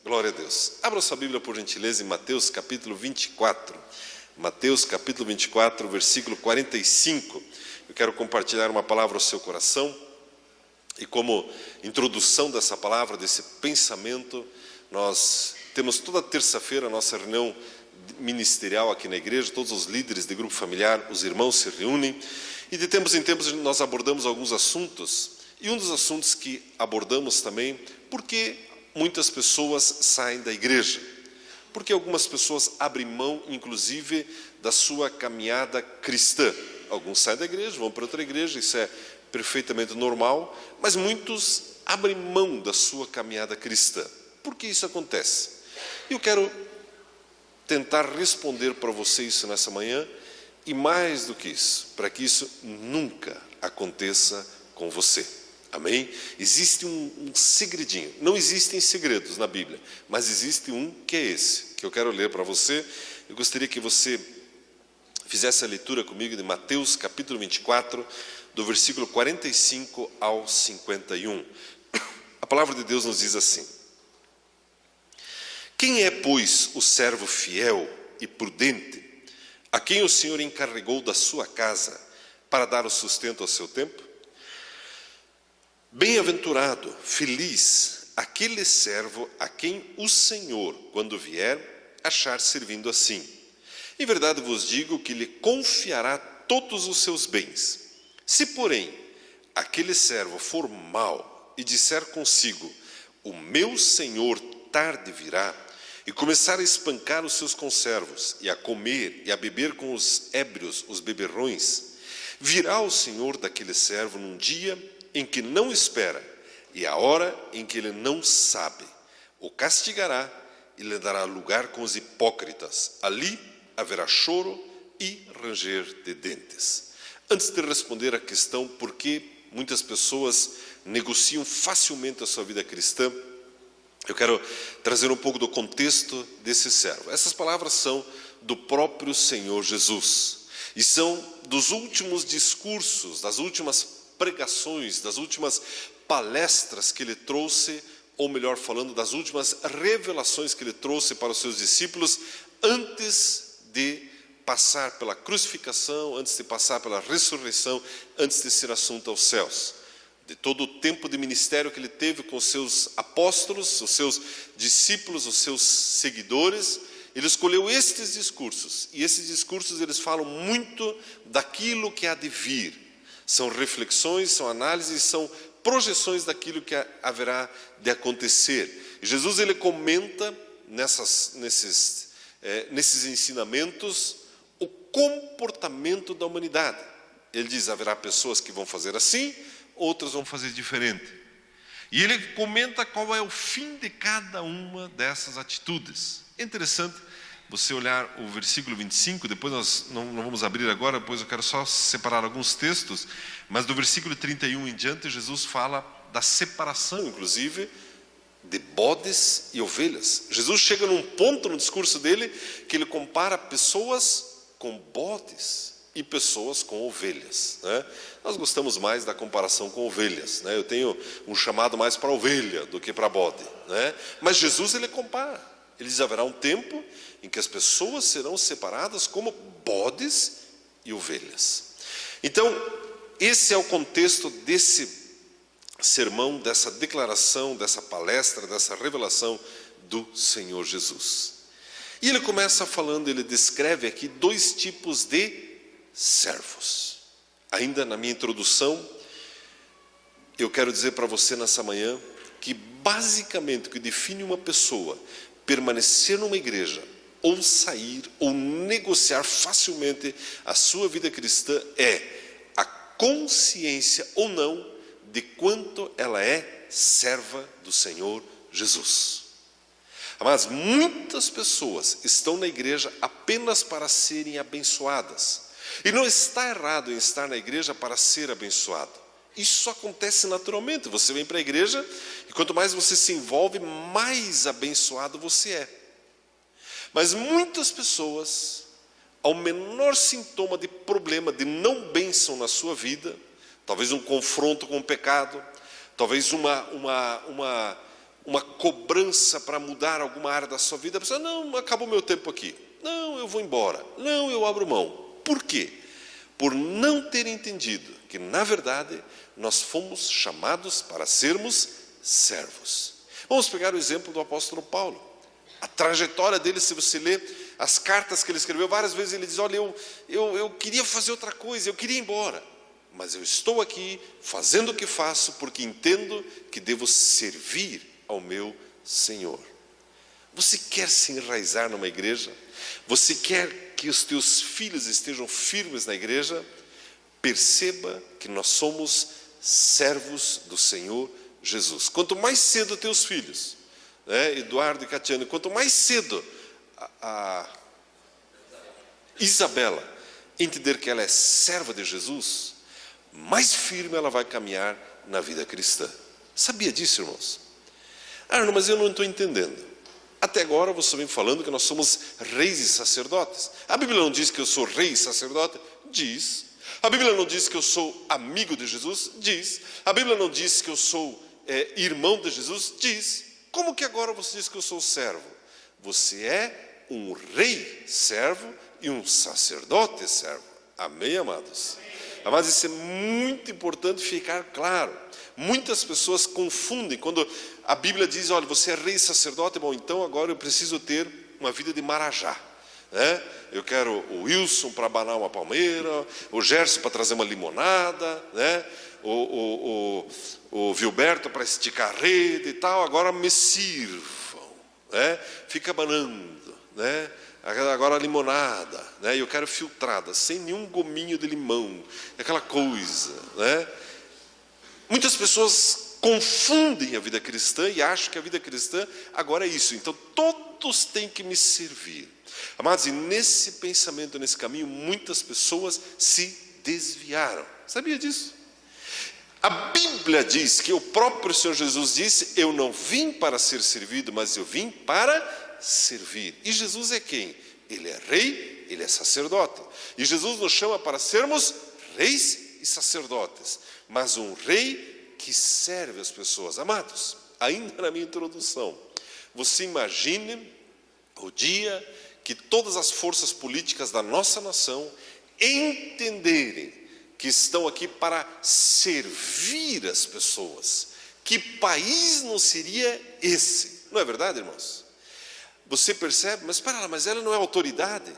Glória a Deus. Abra sua Bíblia, por gentileza, em Mateus capítulo 24. Mateus capítulo 24, versículo 45. Eu quero compartilhar uma palavra ao seu coração. E como introdução dessa palavra, desse pensamento, nós temos toda terça-feira a nossa reunião ministerial aqui na igreja. Todos os líderes de grupo familiar, os irmãos se reúnem. E de tempos em tempos nós abordamos alguns assuntos. E um dos assuntos que abordamos também, porque muitas pessoas saem da igreja, porque algumas pessoas abrem mão, inclusive, da sua caminhada cristã. Alguns saem da igreja, vão para outra igreja, isso é perfeitamente normal, mas muitos abrem mão da sua caminhada cristã. Por que isso acontece? Eu quero tentar responder para você isso nessa manhã, e mais do que isso, para que isso nunca aconteça com você. Amém? Existe um segredinho. Não existem segredos na Bíblia, mas existe um que é esse, que eu quero ler para você. Eu gostaria que você fizesse a leitura comigo de Mateus capítulo 24, do versículo 45 ao 51. A palavra de Deus nos diz assim: Quem é, pois, o servo fiel e prudente, a quem o Senhor encarregou da sua casa para dar o sustento ao seu tempo? Bem-aventurado, feliz, aquele servo a quem o Senhor, quando vier, achar servindo assim. Em verdade vos digo que lhe confiará todos os seus bens. Se, porém, aquele servo for mau e disser consigo, o meu Senhor tarde virá, e começar a espancar os seus conservos, e a comer e a beber com os ébrios, os beberrões, virá o Senhor daquele servo num dia em que não espera, e a hora em que ele não sabe, o castigará e lhe dará lugar com os hipócritas. Ali haverá choro e ranger de dentes. Antes de responder à questão por que muitas pessoas negociam facilmente a sua vida cristã, eu quero trazer um pouco do contexto desse servo. Essas palavras são do próprio Senhor Jesus, e são dos últimos discursos, das últimas pregações, das últimas palestras que ele trouxe, ou melhor falando, das últimas revelações que ele trouxe para os seus discípulos, antes de passar pela crucificação, antes de passar pela ressurreição, antes de ser assunto aos céus. De todo o tempo de ministério que ele teve com os seus apóstolos, os seus discípulos, os seus seguidores, ele escolheu estes discursos, e esses discursos eles falam muito daquilo que há de vir. São reflexões, são análises, são projeções daquilo que haverá de acontecer. E Jesus ele comenta nesses ensinamentos o comportamento da humanidade. Ele diz, haverá pessoas que vão fazer assim, outras vão fazer diferente. E ele comenta qual é o fim de cada uma dessas atitudes. É interessante você olhar o versículo 25, depois nós não vamos abrir agora, depois eu quero só separar alguns textos, mas do versículo 31 em diante, Jesus fala da separação, inclusive, de bodes e ovelhas. Jesus chega num ponto no discurso dele, que ele compara pessoas com bodes e pessoas com ovelhas, né? Nós gostamos mais da comparação com ovelhas, né? Eu tenho um chamado mais para ovelha do que para bode, né? Mas Jesus ele compara. Ele diz, haverá um tempo em que as pessoas serão separadas como bodes e ovelhas. Então, esse é o contexto desse sermão, dessa declaração, dessa palestra, dessa revelação do Senhor Jesus. E ele começa falando, ele descreve aqui dois tipos de servos. Ainda na minha introdução, eu quero dizer para você nessa manhã que basicamente o que define uma pessoa permanecer numa igreja, ou sair, ou negociar facilmente a sua vida cristã é a consciência ou não de quanto ela é serva do Senhor Jesus. Mas muitas pessoas estão na igreja apenas para serem abençoadas. E não está errado em estar na igreja para ser abençoado. Isso acontece naturalmente. Você vem para a igreja e quanto mais você se envolve, mais abençoado você é. Mas muitas pessoas, ao menor sintoma de problema, de não bênção na sua vida, talvez um confronto com o pecado, talvez uma uma cobrança para mudar alguma área da sua vida, a pessoa, não, acabou meu tempo aqui, não, eu vou embora, não, eu abro mão. Por quê? Por não ter entendido que, na verdade, nós fomos chamados para sermos servos. Vamos pegar o exemplo do apóstolo Paulo. A trajetória dele, se você ler as cartas que ele escreveu, várias vezes ele diz, olha, eu queria fazer outra coisa, eu queria ir embora, mas eu estou aqui fazendo o que faço porque entendo que devo servir ao meu Senhor. Você quer se enraizar numa igreja? Você quer que os teus filhos estejam firmes na igreja? Perceba que nós somos servos do Senhor Jesus. Quanto mais cedo teus filhos, Eduardo e Catiane, quanto mais cedo a Isabela entender que ela é serva de Jesus, mais firme ela vai caminhar na vida cristã. Sabia disso, irmãos? Não, mas eu não estou entendendo. Até agora você vem falando que nós somos reis e sacerdotes. A Bíblia não diz que eu sou rei e sacerdote? Diz. A Bíblia não diz que eu sou amigo de Jesus? Diz. A Bíblia não diz que eu sou irmão de Jesus? Diz. Como que agora você diz que eu sou servo? Você é um rei servo e um sacerdote servo. Amém, amados? Amados, isso é muito importante ficar claro. Muitas pessoas confundem quando a Bíblia diz, olha, você é rei e sacerdote, bom, então agora eu preciso ter uma vida de marajá. Eu quero o Wilson para abanar uma palmeira, o Gerson para trazer uma limonada, o Vilberto para esticar a rede e tal, agora me sirvam, fica abanando, agora a limonada, eu quero filtrada, sem nenhum gominho de limão, aquela coisa, Muitas pessoas confundem a vida cristã e acham que a vida cristã agora é isso. Então, todos têm que me servir. Amados, e nesse pensamento, nesse caminho, muitas pessoas se desviaram. Sabia disso? A Bíblia diz que o próprio Senhor Jesus disse, eu não vim para ser servido, mas eu vim para servir. E Jesus é quem? Ele é rei, ele é sacerdote. E Jesus nos chama para sermos reis e sacerdotes, mas um rei que serve as pessoas. Amados, ainda na minha introdução, você imagine o dia que todas as forças políticas da nossa nação entenderem que estão aqui para servir as pessoas. Que país não seria esse? Não é verdade, irmãos? Você percebe, mas espera lá, mas ela não é autoridade?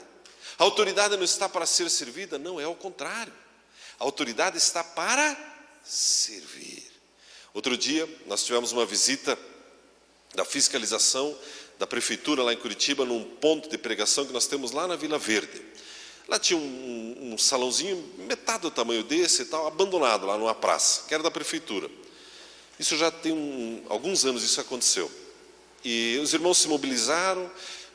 A autoridade não está para ser servida? Não, é ao contrário. A autoridade está para servir. Outro dia, nós tivemos uma visita da fiscalização da prefeitura lá em Curitiba, num ponto de pregação que nós temos lá na Vila Verde. Lá tinha um salãozinho, metade do tamanho desse e tal, abandonado lá numa praça, que era da prefeitura. Isso já tem alguns anos isso aconteceu. E os irmãos se mobilizaram,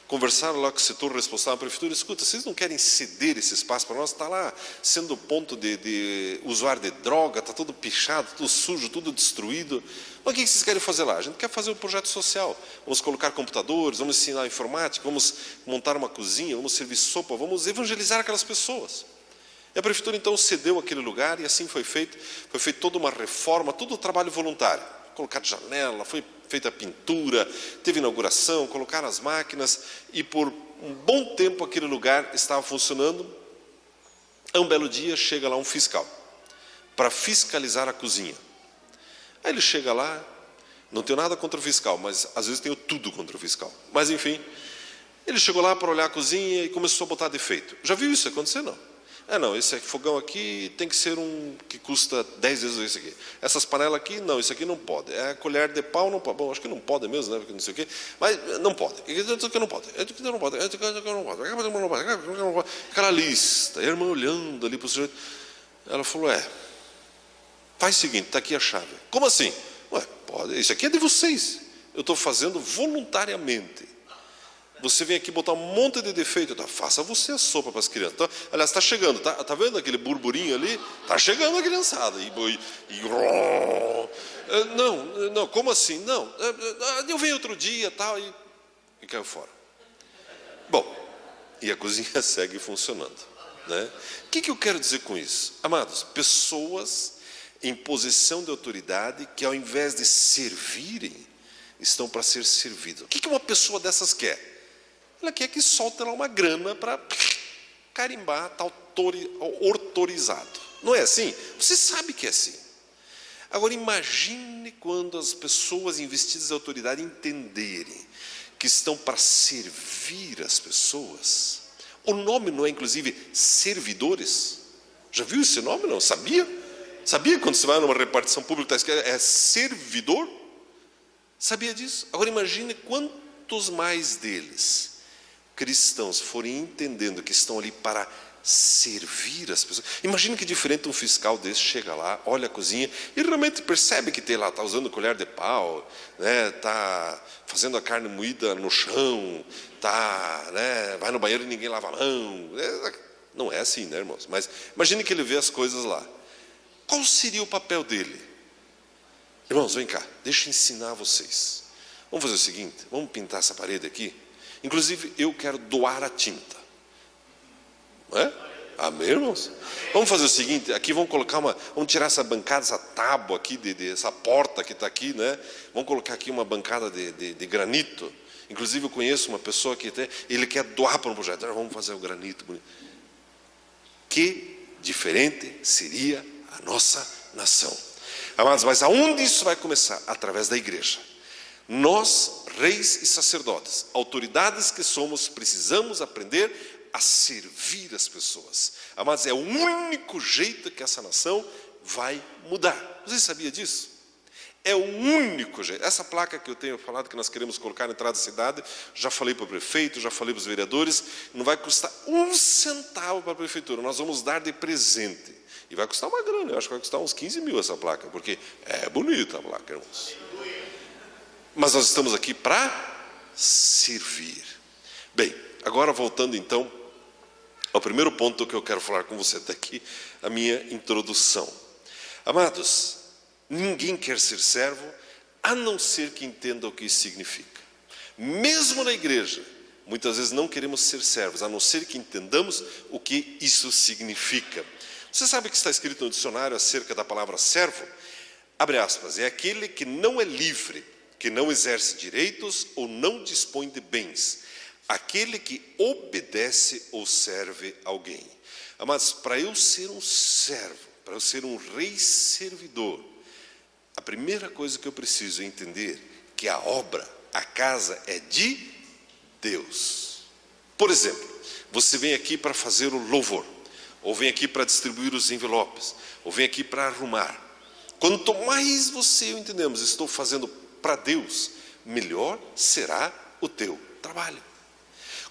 conversaram lá com o setor responsável da prefeitura, escuta, vocês não querem ceder esse espaço para nós? Está lá sendo ponto de usuário de droga, está tudo pichado, tudo sujo, tudo destruído. Mas o que vocês querem fazer lá? A gente quer fazer um projeto social. Vamos colocar computadores, vamos ensinar informática, vamos montar uma cozinha, vamos servir sopa, vamos evangelizar aquelas pessoas. E a prefeitura então cedeu aquele lugar e assim foi feito toda uma reforma, todo o trabalho voluntário. Colocar janela, foi feita a pintura, teve inauguração, colocaram as máquinas e por um bom tempo aquele lugar estava funcionando. Um belo dia chega lá um fiscal para fiscalizar a cozinha. Aí ele chega lá, não tenho nada contra o fiscal, mas às vezes tenho tudo contra o fiscal. Mas enfim, ele chegou lá para olhar a cozinha e começou a botar defeito. Já viu isso acontecer? Não. Não, esse fogão aqui tem que ser um que custa 10 vezes isso aqui. Essas panelas aqui, não, isso aqui não pode. A colher de pau não pode. Bom, acho que não pode mesmo, né? Porque não sei o quê. Mas não pode. Isso aqui não pode. Isso aqui não pode. Isso aqui não pode. Aquela lista. A irmã olhando ali para o sujeito. Ela falou, faz o seguinte, está aqui a chave. Como assim? Pode. Isso aqui é de vocês. Eu estou fazendo voluntariamente. Você vem aqui botar um monte de defeito, faça você a sopa para as crianças. Então, aliás, está chegando, tá vendo aquele burburinho ali? Está chegando a criançada. Não, como assim? Não, eu venho outro dia tal, e caiu fora. Bom, e a cozinha segue funcionando. O que eu quero dizer com isso? Amados, pessoas em posição de autoridade que ao invés de servirem, estão para ser servidos. O que uma pessoa dessas quer? Ela quer que solte lá uma grana para carimbar, está autorizado. Não é assim? Você sabe que é assim. Agora imagine quando as pessoas investidas em autoridade entenderem que estão para servir as pessoas. O nome não é inclusive servidores? Já viu esse nome? Não sabia? Sabia quando você vai numa repartição pública está escrito é servidor? Sabia disso? Agora imagine quantos mais deles cristãos forem entendendo que estão ali para servir as pessoas. Imagina que diferente um fiscal desse chega lá, olha a cozinha e realmente percebe que tem lá, está usando colher de pau, né, está fazendo a carne moída no chão, tá, né, vai no banheiro e ninguém lava a mão. Não é assim, né, irmãos? Mas imagine que ele vê as coisas lá. Qual seria o papel dele? Irmãos, vem cá, deixa eu ensinar vocês. Vamos fazer o seguinte, vamos pintar essa parede aqui. Inclusive, eu quero doar a tinta. Não é? Amém, irmãos? Vamos fazer o seguinte, aqui vamos colocar vamos tirar essa bancada, essa tábua aqui, essa porta que está aqui, né? Vamos colocar aqui uma bancada de granito. Inclusive, eu conheço uma pessoa que ele quer doar para um projeto. Vamos fazer o granito bonito. Que diferente seria a nossa nação. Amados, mas aonde isso vai começar? Através da igreja. Nós, reis e sacerdotes, autoridades que somos, precisamos aprender a servir as pessoas. Amados, é o único jeito que essa nação vai mudar. Você sabia disso? É o único jeito. Essa placa que eu tenho falado que nós queremos colocar na entrada da cidade, já falei para o prefeito, já falei para os vereadores, não vai custar um centavo para a prefeitura, nós vamos dar de presente. E vai custar uma grana, eu acho que vai custar uns 15 mil essa placa, porque é bonita a placa, irmãos. Mas nós estamos aqui para servir. Bem, agora voltando então ao primeiro ponto que eu quero falar com você até aqui, a minha introdução. Amados, ninguém quer ser servo, a não ser que entenda o que isso significa. Mesmo na igreja, muitas vezes não queremos ser servos, a não ser que entendamos o que isso significa. Você sabe o que está escrito no dicionário acerca da palavra servo? Abre aspas, é aquele que não é livre, que não exerce direitos ou não dispõe de bens. Aquele que obedece ou serve alguém. Mas para eu ser um servo, para eu ser um rei servidor, a primeira coisa que eu preciso é entender que a obra, a casa é de Deus. Por exemplo, você vem aqui para fazer o louvor, ou vem aqui para distribuir os envelopes, ou vem aqui para arrumar. Quanto mais você e eu entendemos, estou fazendo para Deus, melhor será o teu trabalho.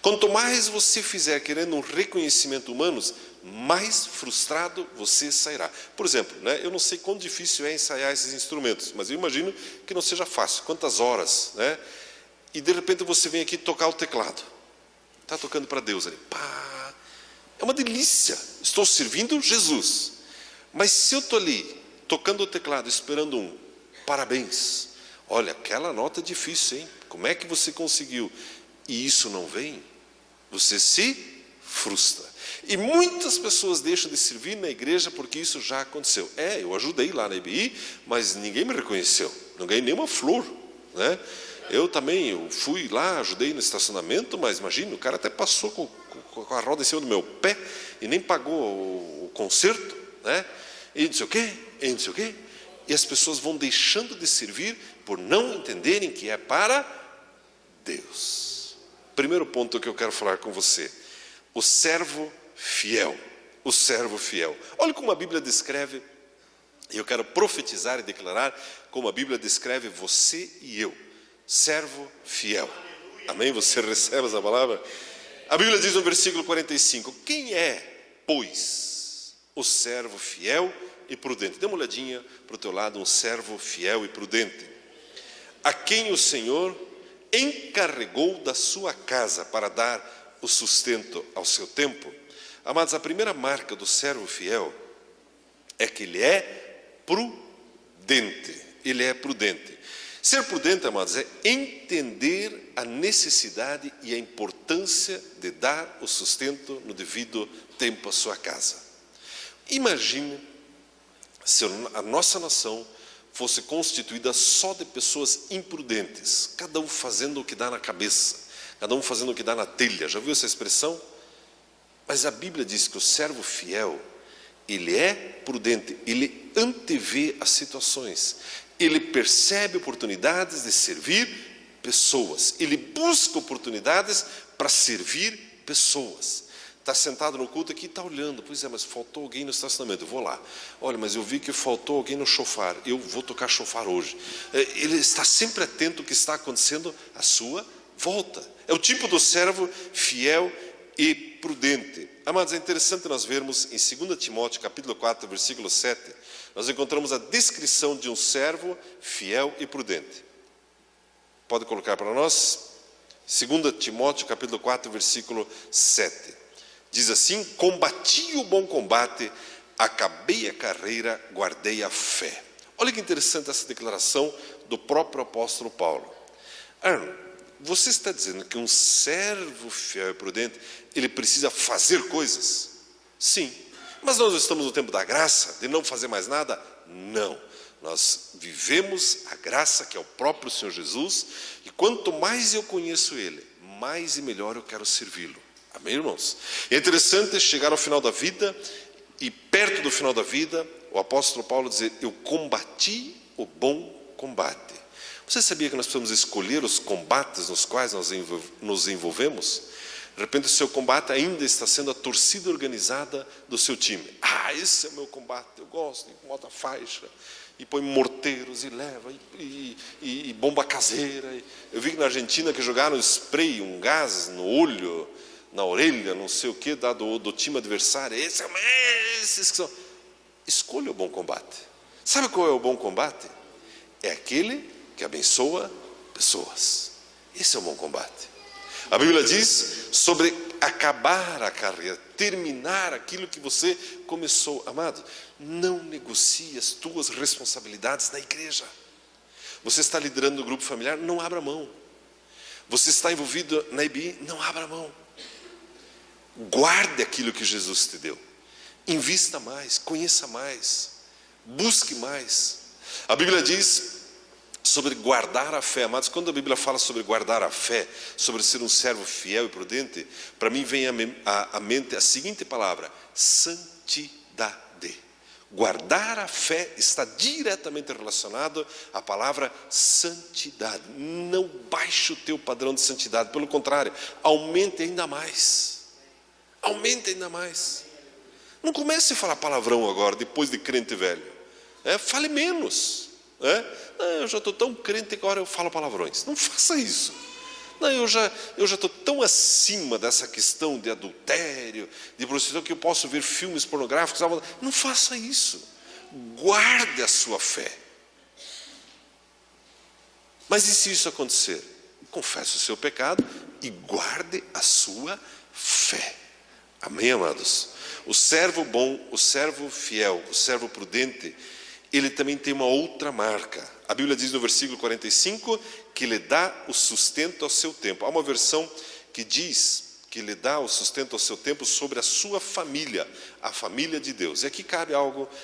Quanto mais você fizer querendo um reconhecimento humano, mais frustrado você sairá. Por exemplo, né, eu não sei quão difícil é ensaiar esses instrumentos, mas eu imagino que não seja fácil. Quantas horas, né? E de repente você vem aqui tocar o teclado. Está tocando para Deus ali. Pá, é uma delícia. Estou servindo Jesus. Mas se eu estou ali, tocando o teclado, esperando um parabéns. Olha, aquela nota é difícil, hein? Como é que você conseguiu? E isso não vem, você se frustra. E muitas pessoas deixam de servir na igreja porque isso já aconteceu. Eu ajudei lá na EBI, mas ninguém me reconheceu. Não ganhei nenhuma flor, né? Eu também fui lá, ajudei no estacionamento, mas imagina, o cara até passou com a roda em cima do meu pé e nem pagou o conserto, né? E não sei o quê, e não sei o quê. E as pessoas vão deixando de servir por não entenderem que é para Deus. Primeiro ponto que eu quero falar com você, o servo fiel, o servo fiel. Olha como a Bíblia descreve, e eu quero profetizar e declarar como a Bíblia descreve você e eu, servo fiel. Amém? Você recebe essa palavra? A Bíblia diz no versículo 45, quem é, pois, o servo fiel e prudente? Dê uma olhadinha para o teu lado, um servo fiel e prudente, a quem o Senhor encarregou da sua casa para dar o sustento ao seu tempo. Amados, a primeira marca do servo fiel é que ele é prudente. Ele é prudente. Ser prudente, amados, é entender a necessidade e a importância de dar o sustento no devido tempo à sua casa. Imagine se a nossa nação fosse constituída só de pessoas imprudentes, cada um fazendo o que dá na cabeça, cada um fazendo o que dá na telha. Já viu essa expressão? Mas a Bíblia diz que o servo fiel, ele é prudente, ele antevê as situações, ele percebe oportunidades de servir pessoas, ele busca oportunidades para servir pessoas. Está sentado no culto aqui e está olhando, pois é, mas faltou alguém no estacionamento, eu vou lá. Olha, mas eu vi que faltou alguém no chofar, eu vou tocar chofar hoje. Ele está sempre atento ao que está acontecendo à sua volta. É o tipo do servo fiel e prudente. Amados, é interessante nós vermos em 2 Timóteo, capítulo 4, versículo 7, nós encontramos a descrição de um servo fiel e prudente. Pode colocar para nós? 2 Timóteo, capítulo 4, versículo 7. Diz assim: combati o bom combate, acabei a carreira, guardei a fé. Olha que interessante essa declaração do próprio apóstolo Paulo. Arno, você está dizendo que um servo fiel e prudente, ele precisa fazer coisas? Sim. Mas nós estamos no tempo da graça, de não fazer mais nada? Não. Nós vivemos a graça que é o próprio Senhor Jesus, e quanto mais eu conheço Ele, mais e melhor eu quero servi-lo. Amém, irmãos? É interessante chegar ao final da vida, e perto do final da vida, o apóstolo Paulo dizer: eu combati o bom combate. Você sabia que nós precisamos escolher os combates nos quais nós nos envolvemos? De repente o seu combate ainda está sendo a torcida organizada do seu time. Ah, esse é o meu combate, eu gosto, e bota faixa, e põe morteiros, e leva, e bomba caseira. Eu vi que na Argentina que jogaram spray, um gás no olho, na orelha, não sei o que, do time adversário. Esses que são. Escolha o bom combate. Sabe qual é o bom combate? É aquele que abençoa pessoas. Esse é o bom combate. A Bíblia diz sobre acabar a carreira, terminar aquilo que você começou. Amado, não negocie as tuas responsabilidades na igreja. Você está liderando o grupo familiar, não abra mão. Você está envolvido na IBI, não abra mão. Guarde aquilo que Jesus te deu. Invista mais, conheça mais, busque mais. A Bíblia diz sobre guardar a fé. Amados, quando a Bíblia fala sobre guardar a fé, sobre ser um servo fiel e prudente, para mim vem à mente a seguinte palavra: santidade. Guardar a fé está diretamente relacionado à palavra santidade. Não baixe o teu padrão de santidade, pelo contrário, aumente ainda mais. Aumente ainda mais. Não comece a falar palavrão agora, depois de crente velho. Fale menos. Eu já estou tão crente que agora eu falo palavrões. Não faça isso. Não, eu já estou tão acima dessa questão de adultério, de prostituição, que eu posso ver filmes pornográficos. Não faça isso. Guarde a sua fé. Mas e se isso acontecer? Confesse o seu pecado e guarde a sua fé. Amém, amados? O servo bom, o servo fiel, o servo prudente, ele também tem uma outra marca. A Bíblia diz no versículo 45 que ele dá o sustento ao seu tempo. Há uma versão que diz que ele dá o sustento ao seu tempo sobre a sua família, a família de Deus. E aqui cabe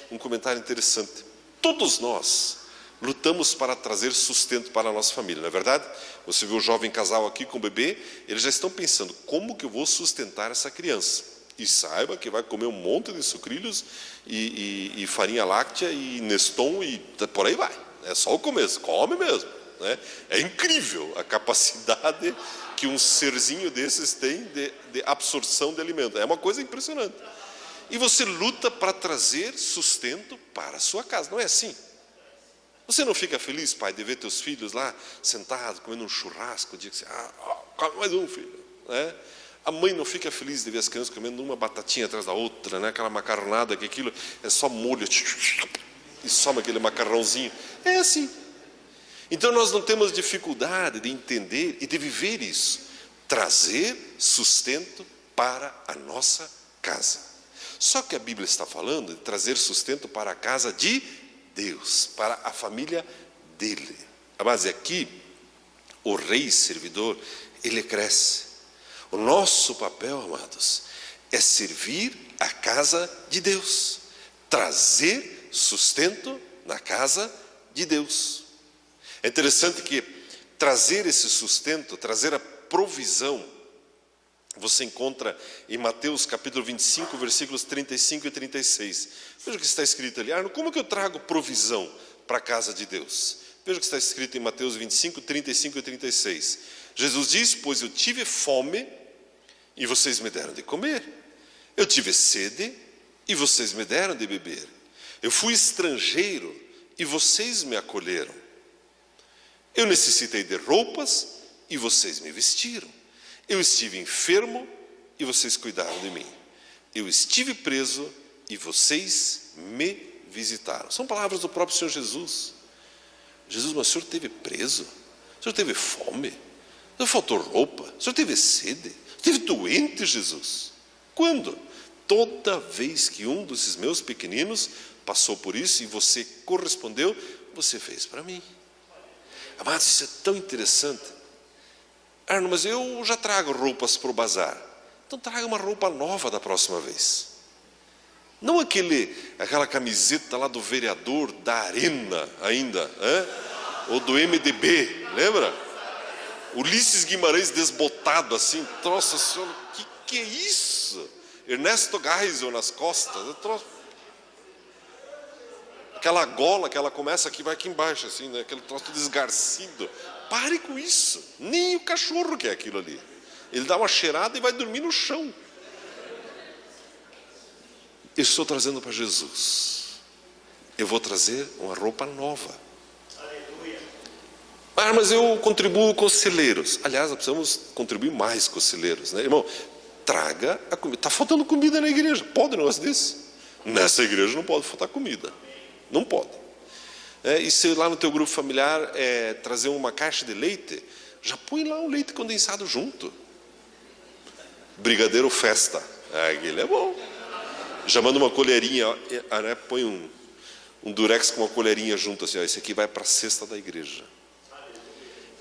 um comentário interessante. Todos nós lutamos para trazer sustento para a nossa família, não é verdade? Você vê o jovem casal aqui com o bebê, eles já estão pensando: como que eu vou sustentar essa criança? E saiba que vai comer um monte de sucrilhos e farinha láctea e Neston e por aí vai. É só o começo, come mesmo. Né? É incrível a capacidade que um serzinho desses tem de absorção de alimento. É uma coisa impressionante. E você luta para trazer sustento para a sua casa, não é assim? Você não fica feliz, pai, de ver teus filhos lá sentados, comendo um churrasco, o dia que você, come mais um, filho. Né? A mãe não fica feliz de ver as crianças comendo uma batatinha atrás da outra, né? Aquela macarronada, que aquilo é só molho, e soma aquele macarrãozinho. É assim. Então nós não temos dificuldade de entender e de viver isso. Trazer sustento para a nossa casa. Só que a Bíblia está falando de trazer sustento para a casa de Deus, para a família dele. Mas aqui, o rei servidor, ele cresce. O nosso papel, amados, é servir a casa de Deus, trazer sustento na casa de Deus. É interessante que trazer esse sustento, trazer a provisão, você encontra em Mateus capítulo 25, versículos 35 e 36. Veja o que está escrito ali. Arno, como que eu trago provisão para a casa de Deus? Veja o que está escrito em Mateus 25, 35 e 36. Jesus diz: pois eu tive fome e vocês me deram de comer. Eu tive sede e vocês me deram de beber. Eu fui estrangeiro e vocês me acolheram. Eu necessitei de roupas e vocês me vestiram. Eu estive enfermo e vocês cuidaram de mim. Eu estive preso e vocês me visitaram. São palavras do próprio Senhor Jesus. Jesus, mas o senhor esteve preso? O senhor teve fome? O senhor faltou roupa? O senhor teve sede? O senhor esteve doente, Jesus? Quando? Toda vez que um desses meus pequeninos passou por isso e você correspondeu, você fez para mim. Amados, isso é tão interessante. Arno, mas eu já trago roupas para o bazar. Então traga uma roupa nova da próxima vez. Não aquela camiseta lá do vereador da Arena ainda, ou do MDB, lembra? Ulisses Guimarães desbotado assim, troço, senhor, que é isso? Ernesto Geisel nas costas, troço. Aquela gola que ela começa aqui, vai aqui embaixo assim, né? Aquele troço desgarcido. Pare com isso. Nem o cachorro quer aquilo ali. Ele dá uma cheirada e vai dormir no chão. Eu estou trazendo para Jesus. Eu vou trazer uma roupa nova. Ah, mas eu contribuo com os celeiros. Aliás, nós precisamos contribuir mais com os celeiros, né? Irmão, traga a comida. Está faltando comida na igreja. Pode um negócio desse? Nessa igreja não pode faltar comida. Não pode. E se lá no teu grupo familiar trazer uma caixa de leite, já põe lá o leite condensado junto. Brigadeiro festa. Aquele é bom. Já manda uma colherinha, né? Põe um durex com uma colherinha junto assim, esse aqui vai para a cesta da igreja.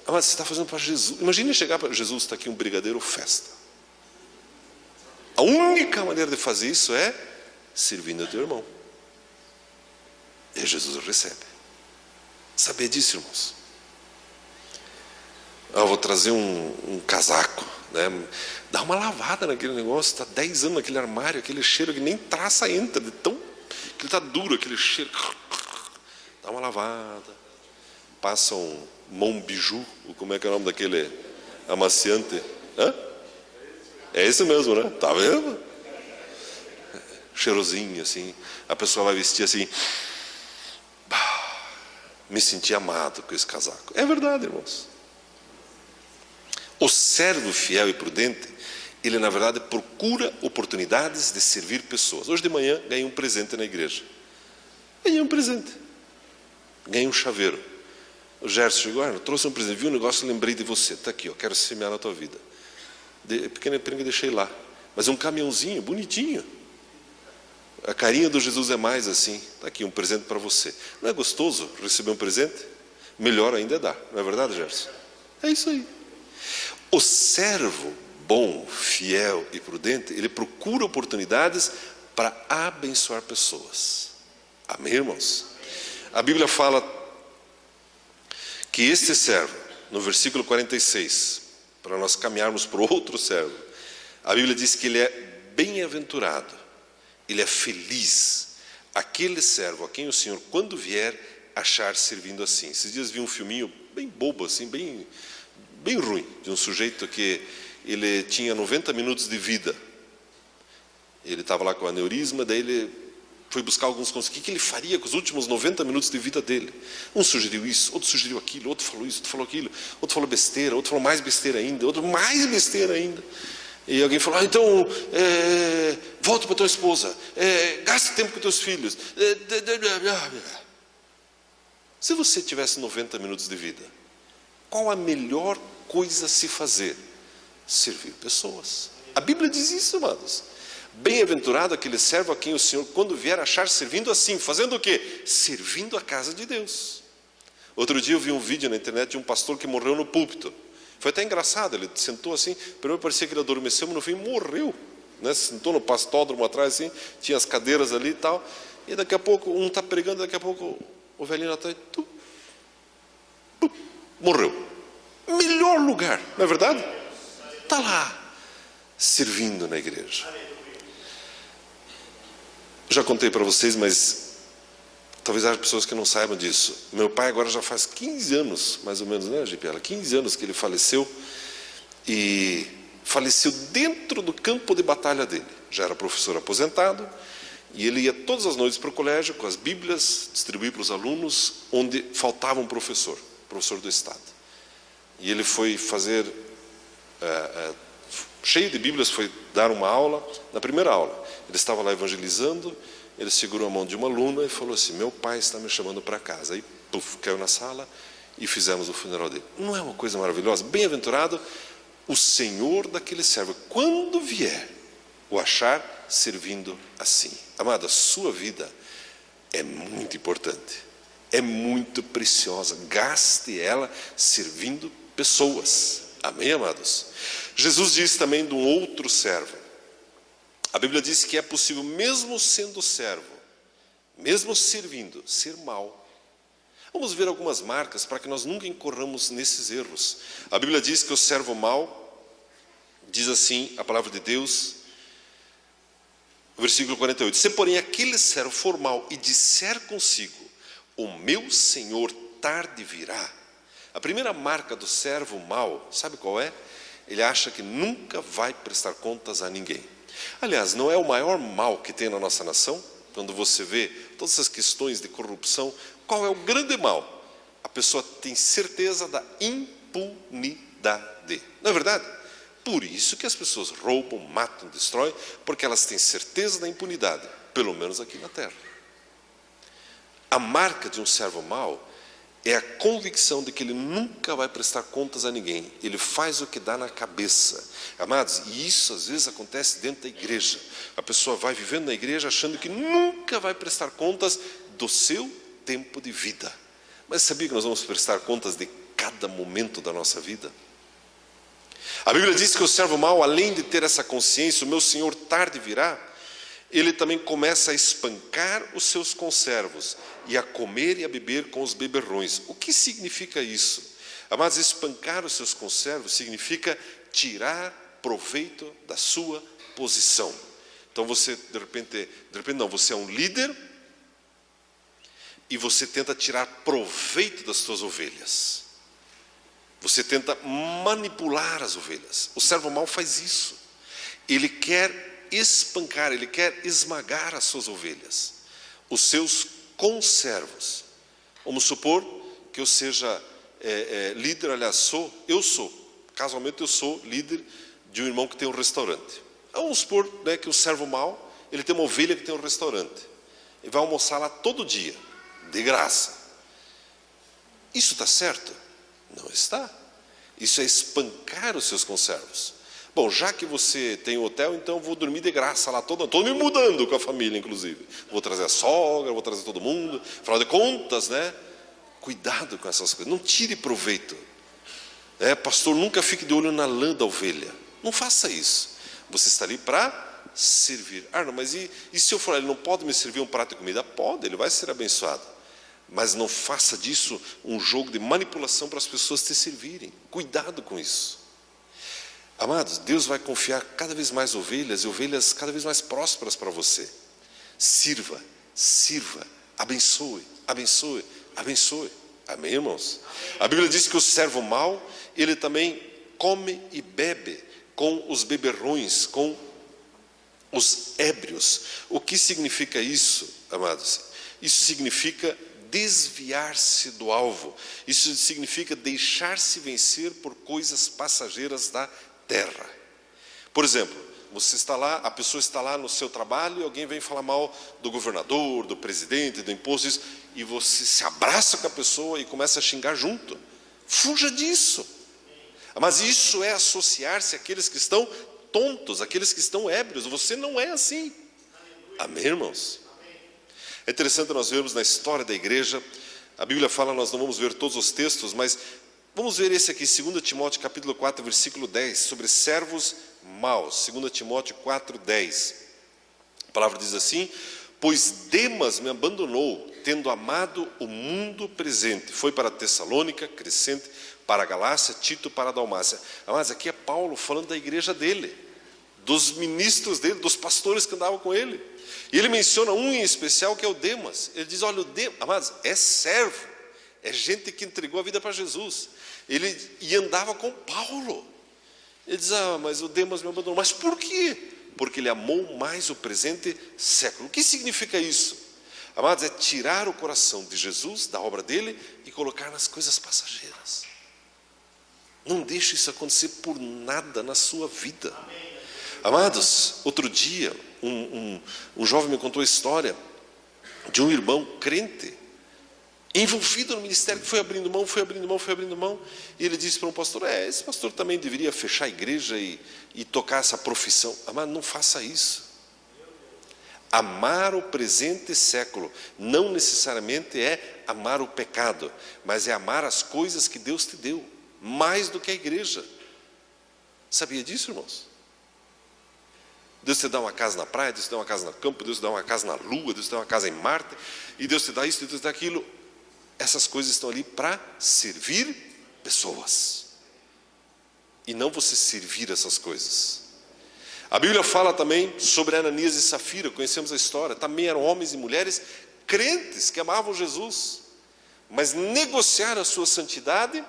Mas você está fazendo para Jesus. Imagine chegar para Jesus, está aqui um brigadeiro festa. A única maneira de fazer isso é servindo ao teu irmão. E Jesus recebe. Saber disso, irmãos. Eu vou trazer um casaco, né? Dá uma lavada naquele negócio. Está 10 anos naquele armário, aquele cheiro que nem traça entra, de tão que ele está duro, aquele cheiro. Dá uma lavada. Passa um Monbiju, como é que é o nome daquele amaciante? É esse mesmo, né? Tá vendo? Cheirosinho assim. A pessoa vai vestir assim. Me senti amado com esse casaco. É verdade, irmãos. O servo fiel e prudente, ele na verdade procura oportunidades de servir pessoas. Hoje de manhã ganhei um presente na igreja. Ganhei um presente. Ganhei um chaveiro. O Gerson chegou, trouxe um presente, viu um negócio, lembrei de você. Está aqui, quero semear na tua vida. Pequena prenda que deixei lá. Mas um caminhãozinho, bonitinho. A carinha do Jesus é mais assim. Está aqui um presente para você. Não é gostoso receber um presente? Melhor ainda é dar. Não é verdade, Gerson? É isso aí. O servo bom, fiel e prudente, ele procura oportunidades para abençoar pessoas. Amém, irmãos? A Bíblia fala que este servo, no versículo 46, para nós caminharmos para o outro servo, a Bíblia diz que ele é bem-aventurado, ele é feliz, aquele servo a quem o Senhor, quando vier, achar servindo assim. Esses dias vi um filminho bem bobo, assim, bem ruim, de um sujeito que ele tinha 90 minutos de vida. Ele estava lá com aneurisma, daí ele foi buscar alguns conselhos. O que ele faria com os últimos 90 minutos de vida dele? Um sugeriu isso, outro sugeriu aquilo, outro falou isso, outro falou aquilo, outro falou besteira, outro falou mais besteira ainda, outro mais besteira ainda. E alguém falou, então, volta para tua esposa, gasta tempo com teus filhos. Se você tivesse 90 minutos de vida, qual a melhor coisa a se fazer? Servir pessoas. A Bíblia diz isso, amados. Bem-aventurado aquele servo a quem o Senhor, quando vier, achar servindo assim. Fazendo o quê? Servindo a casa de Deus. Outro dia eu vi um vídeo na internet de um pastor que morreu no púlpito. Foi até engraçado, ele sentou assim, primeiro parecia que ele adormeceu, mas no fim morreu, né? Sentou no pastódromo atrás assim, tinha as cadeiras ali e tal, e daqui a pouco um está pregando, daqui a pouco o velhinho atrás morreu. Melhor lugar, não é verdade? Está lá, servindo na igreja. Já contei para vocês, mas talvez haja pessoas que não saibam disso. Meu pai agora já faz 15 anos, mais ou menos, né, Gipiela? 15 anos que ele faleceu. E faleceu dentro do campo de batalha dele. Já era professor aposentado. E ele ia todas as noites para o colégio com as bíblias, distribuir para os alunos, onde faltava um professor do Estado. E ele foi fazer, cheio de bíblias, foi dar uma aula. Na primeira aula, ele estava lá evangelizando, ele segurou a mão de uma aluna e falou assim: meu pai está me chamando para casa. Aí, puf, caiu na sala e fizemos o funeral dele. Não é uma coisa maravilhosa? Bem-aventurado o Senhor daquele servo, quando vier o achar servindo assim. Amado, a sua vida é muito importante, é muito preciosa. Gaste ela servindo pessoas. Amém, amados? Jesus diz também de um outro servo. A Bíblia diz que é possível, mesmo sendo servo, mesmo servindo, ser mau. Vamos ver algumas marcas para que nós nunca incorramos nesses erros. A Bíblia diz que o servo mau, diz assim a palavra de Deus, versículo 48, se porém aquele servo for mau e disser consigo, o meu Senhor tarde virá. A primeira marca do servo mau, sabe qual é? Ele acha que nunca vai prestar contas a ninguém. Aliás, não é o maior mal que tem na nossa nação? Quando você vê todas essas questões de corrupção, qual é o grande mal? A pessoa tem certeza da impunidade. Não é verdade? Por isso que as pessoas roubam, matam, destroem, porque elas têm certeza da impunidade, pelo menos aqui na terra. A marca de um servo mau é a convicção de que ele nunca vai prestar contas a ninguém. Ele faz o que dá na cabeça. Amados, e isso às vezes acontece dentro da igreja. A pessoa vai vivendo na igreja achando que nunca vai prestar contas do seu tempo de vida. Mas sabia que nós vamos prestar contas de cada momento da nossa vida? A Bíblia diz que o servo mau, além de ter essa consciência, o meu Senhor tarde virá, ele também começa a espancar os seus conservos e a comer e a beber com os beberrões. O que significa isso? Amados, espancar os seus conservos significa tirar proveito da sua posição. Então você, de repente não, você é um líder e você tenta tirar proveito das suas ovelhas. Você tenta manipular as ovelhas. O servo mau faz isso. Ele quer espancar, ele quer esmagar as suas ovelhas, os seus conservos. Vamos supor que eu seja líder, aliás, casualmente eu sou líder de um irmão que tem um restaurante. Vamos supor, né, que o servo mau, ele tem uma ovelha que tem um restaurante, e vai almoçar lá todo dia, de graça. Isso está certo? Não está. Isso é espancar os seus conservos. Bom, já que você tem um hotel, então vou dormir de graça lá. Estou me mudando com a família, inclusive. Vou trazer a sogra, vou trazer todo mundo. Afinal de contas, né? Cuidado com essas coisas. Não tire proveito. Pastor, nunca fique de olho na lã da ovelha. Não faça isso. Você está ali para servir. Ah, não, mas e se eu falar, ele não pode me servir um prato de comida? Pode, ele vai ser abençoado. Mas não faça disso um jogo de manipulação para as pessoas te servirem. Cuidado com isso. Amados, Deus vai confiar cada vez mais ovelhas e ovelhas cada vez mais prósperas para você. Sirva, abençoe, abençoe, abençoe. Amém, irmãos? A Bíblia diz que o servo mau, ele também come e bebe com os beberrões, com os ébrios. O que significa isso, amados? Isso significa desviar-se do alvo. Isso significa deixar-se vencer por coisas passageiras da terra. Por exemplo, você está lá, a pessoa está lá no seu trabalho e alguém vem falar mal do governador, do presidente, do imposto, e você se abraça com a pessoa e começa a xingar junto. Fuja disso. Mas isso é associar-se àqueles que estão tontos, àqueles que estão ébrios. Você não é assim. Amém, irmãos? É interessante nós vermos na história da igreja, a Bíblia fala, nós não vamos ver todos os textos, mas vamos ver esse aqui, 2 Timóteo capítulo 4, versículo 10, sobre servos maus. 2 Timóteo 4, 10. A palavra diz assim: pois Demas me abandonou, tendo amado o mundo presente, foi para Tessalônica, Crescente, para a Galácia, Tito para a Dalmácia. Mas aqui é Paulo falando da igreja dele, dos ministros dele, dos pastores que andavam com ele. E ele menciona um em especial, que é o Demas. Ele diz, olha, o Demas, amados, é servo, é gente que entregou a vida para Jesus. E andava com Paulo. Ele diz, mas o Demas me abandonou. Mas por quê? Porque ele amou mais o presente século. O que significa isso? Amados, é tirar o coração de Jesus, da obra dele, e colocar nas coisas passageiras. Não deixe isso acontecer por nada na sua vida. Amados, outro dia, um jovem me contou a história de um irmão crente, envolvido no ministério, que foi abrindo mão, e ele disse para um pastor, esse pastor também deveria fechar a igreja e tocar essa profissão. Amado, não faça isso. Amar o presente século não necessariamente é amar o pecado, mas é amar as coisas que Deus te deu, mais do que a igreja. Sabia disso, irmãos? Deus te dá uma casa na praia, Deus te dá uma casa no campo, Deus te dá uma casa na lua, Deus te dá uma casa em Marte, e Deus te dá isso, Deus te dá aquilo. Essas coisas estão ali para servir pessoas, e não você servir essas coisas. A Bíblia fala também sobre Ananias e Safira, conhecemos a história, também eram homens e mulheres crentes que amavam Jesus, mas negociaram a sua santidade,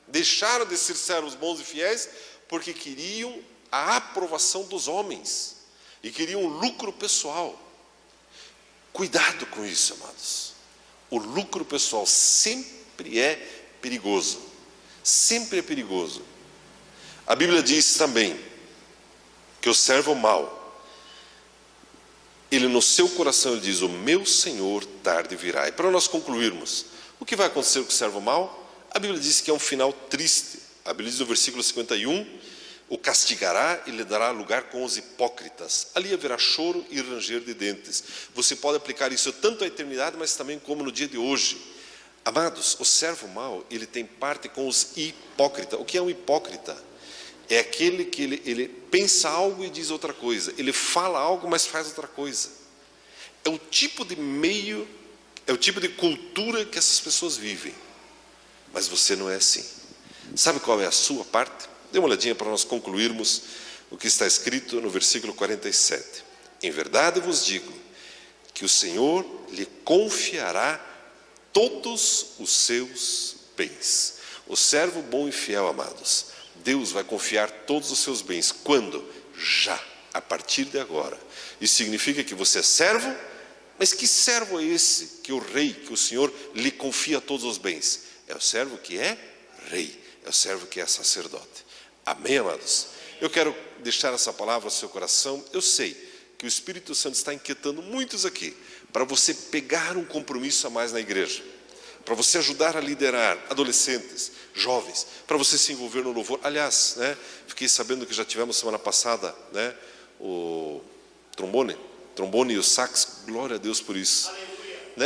deixaram de ser servos bons e fiéis, porque queriam a aprovação dos homens, e queriam lucro pessoal. Cuidado com isso, amados. O lucro pessoal sempre é perigoso, sempre é perigoso. A Bíblia diz também que o servo mau, ele no seu coração ele diz, o meu Senhor tarde virá. E para nós concluirmos, o que vai acontecer com o servo mau? A Bíblia diz que é um final triste. A Bíblia diz no versículo 51, o castigará e lhe dará lugar com os hipócritas. Ali haverá choro e ranger de dentes. Você pode aplicar isso tanto à eternidade, mas também como no dia de hoje. Amados, o servo mau, ele tem parte com os hipócritas. O que é um hipócrita? É aquele que ele pensa algo e diz outra coisa. Ele fala algo, mas faz outra coisa. É o tipo de meio, é o tipo de cultura que essas pessoas vivem. Mas você não é assim. Sabe qual é a sua parte? Dê uma olhadinha para nós concluirmos o que está escrito no versículo 47. Em verdade vos digo que o Senhor lhe confiará todos os seus bens. O servo bom e fiel, amados, Deus vai confiar todos os seus bens. Quando? Já, a partir de agora. Isso significa que você é servo, mas que servo é esse que o rei, que o Senhor lhe confia todos os bens? É o servo que é rei, é o servo que é sacerdote. Amém, amados? Eu quero deixar essa palavra ao seu coração. Eu sei que o Espírito Santo está inquietando muitos aqui, para você pegar um compromisso a mais na igreja, para você ajudar a liderar adolescentes, jovens, para você se envolver no louvor. Aliás, fiquei sabendo que já tivemos semana passada, o trombone e o sax, glória a Deus por isso.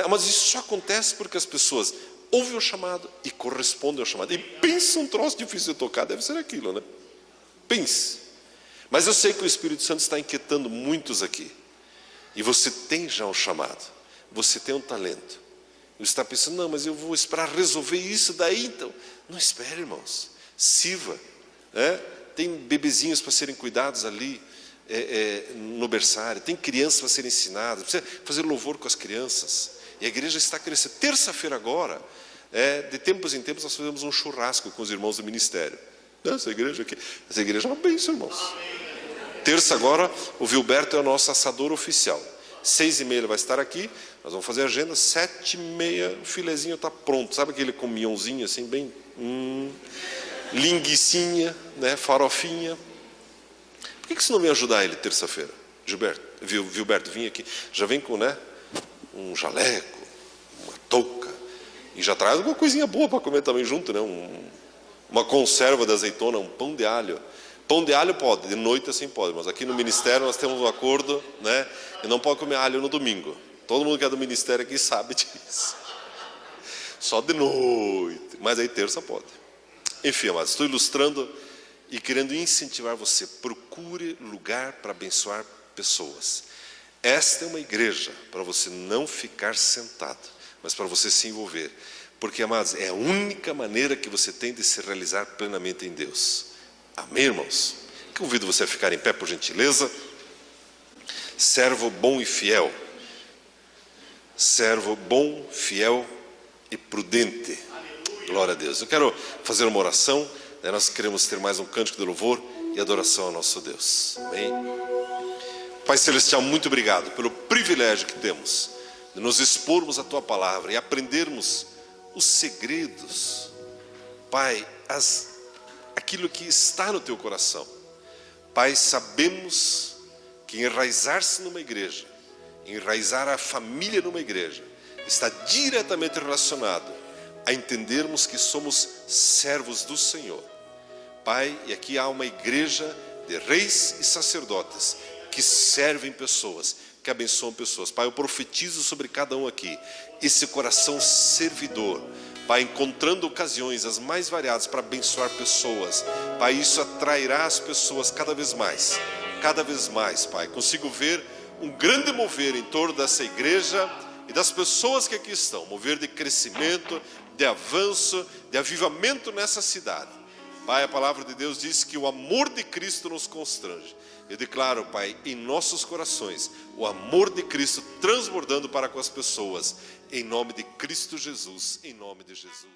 Mas isso só acontece porque as pessoas ouvem o chamado e correspondem ao chamado. E pensa um troço difícil de tocar, deve ser aquilo, né? Pense. Mas eu sei que o Espírito Santo está inquietando muitos aqui. E você tem já um chamado, você tem um talento. Você está pensando, não, mas eu vou esperar resolver isso daí, então. Não espere, irmãos. Sirva. Tem bebezinhos para serem cuidados ali no berçário. Tem crianças para serem ensinadas. Precisa fazer louvor com as crianças. E a igreja está crescendo. Terça-feira agora, de tempos em tempos, nós fazemos um churrasco com os irmãos do ministério. Essa igreja é uma bênção, irmãos. Terça agora, o Vilberto é o nosso assador oficial. 6h30 ele vai estar aqui, nós vamos fazer a agenda, 7h30 o filezinho está pronto. Sabe aquele com mignonzinho assim, bem... linguicinha, farofinha. Por que você não vem ajudar ele terça-feira? Vilberto, vim aqui, já vem com um jaleco, uma touca, e já traz alguma coisinha boa para comer também junto, uma conserva de azeitona, um pão de alho. Pão de alho pode, de noite assim pode, mas aqui no ministério nós temos um acordo, e não pode comer alho no domingo. Todo mundo que é do ministério aqui sabe disso. Só de noite, mas aí terça pode. Enfim, mas estou ilustrando e querendo incentivar você. Procure lugar para abençoar pessoas. Esta é uma igreja para você não ficar sentado. mas para você se envolver. Porque, amados, é a única maneira que você tem de se realizar plenamente em Deus. Amém, irmãos? Convido você a ficar em pé, por gentileza. Servo bom e fiel. Servo bom, fiel e prudente. Glória a Deus. Eu quero fazer uma oração. Nós queremos ter mais um cântico de louvor e adoração ao nosso Deus. Amém? Pai Celestial, muito obrigado pelo privilégio que temos de nos expormos à Tua Palavra e aprendermos os segredos, Pai, aquilo que está no Teu coração. Pai, sabemos que enraizar-se numa igreja, enraizar a família numa igreja, está diretamente relacionado a entendermos que somos servos do Senhor. Pai, e aqui há uma igreja de reis e sacerdotes que servem pessoas, que abençoam pessoas. Pai, eu profetizo sobre cada um aqui esse coração servidor, Pai, encontrando ocasiões as mais variadas para abençoar pessoas. Pai, isso atrairá as pessoas cada vez mais, Pai. Consigo ver um grande mover em torno dessa igreja e das pessoas que aqui estão, mover de crescimento, de avanço, de avivamento nessa cidade. Pai, a palavra de Deus diz que o amor de Cristo nos constrange. Eu declaro, Pai, em nossos corações, o amor de Cristo transbordando para com as pessoas, em nome de Cristo Jesus, em nome de Jesus.